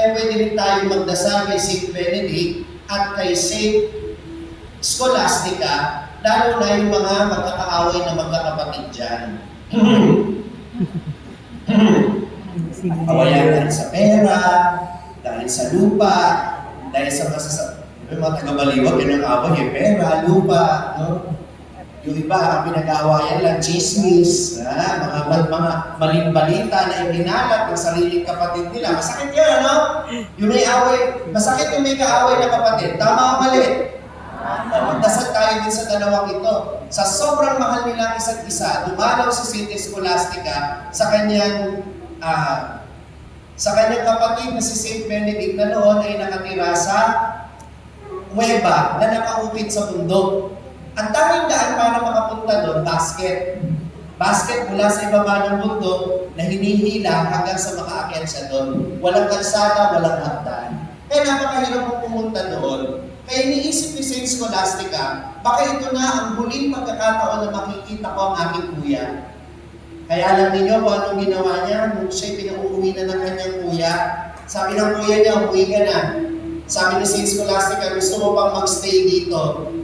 Kaya pwede rin tayo magdasal kay St. Benedict at kay St. Scholastica, lalo na yung mga magkakaaway na magkakapatid dyan. Awayan dahil sa pera, dahil sa lupa, dahil sa mga taga-baliwag, yun ang away, pera, lupa, no? Yung iba, ang pinag-aawayan lang, chismis, mga maling balita na ibinalat ng sariling kapatid nila. Masakit yan, ano? Yung may away, masakit yung may kaaway na kapatid. Tama o mali? Magdasal tayo din sa dalawang ito. Sa sobrang mahal nilang isa't isa, dumalaw si St. Scholastica sa kanyang kapatid na si St. Benedict na noon ay nakatira sa kuweba na nakaupit sa bundok. Ang tanging daan para makapunta doon, basket. Basket mula sa ibaba ng bundok na hinihila hanggang sa makaakyat siya doon. Walang kalsada, walang hagdan. Kaya napakahirap mong pumunta doon. Kaya iniisip ni St. Scholastica, baka ito na ang huling pagkakataon na makikita ko ang aking kuya. Kaya alam ninyo kung anong ginawa niya nung siya'y pinag-uuwi na ng kanyang kuya. Sabi ng kuya niya, umuwi ka na. Sabi ni St. Scholastica, gusto mo pang magstay dito.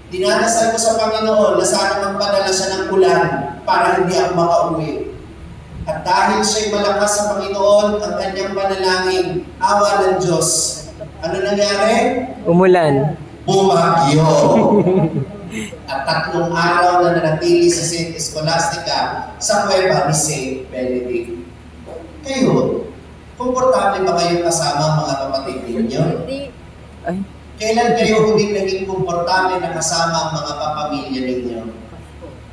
Dinadasal ko sa Panginoon na sana magpadala siya ng ulan para hindi ako makauwi. At dahil siya'y malakas sa Panginoon, ang kanyang panalangin, awa ng Diyos. Ano nangyari? Umulan. Bumagyo. At 3 araw na nanatili sa St. Scholastica sa kuweba ni St. Benedict. Kayo, komportable ba kayo kasama ang mga kapatid ninyo? Ay. Kailan kayo hindi naging komportable na kasama ang mga kapamilya ninyo?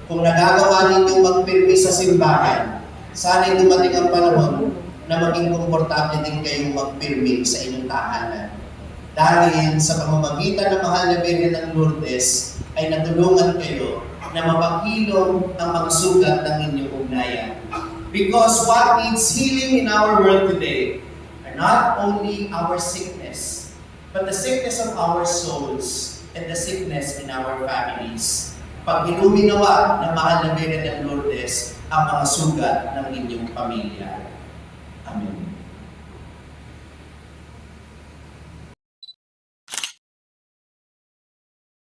Kung nagagawa ninyo magpirmi sa simbahan, sana'y dumating ang panahon na maging komportable din kayong magpirmi sa inyong tahanan. Dahil sa pamamagitan ng mahal na Birhen ng Lourdes, ay natulungan kayo na mapakilom ang mga sugat ng inyong ugnayan. Because what needs healing in our world today are not only our sickness, but the sickness of our souls and the sickness in our families. Pag iluminawa ng mahal na Birhen ng Lourdes ang mga sugat ng inyong pamilya.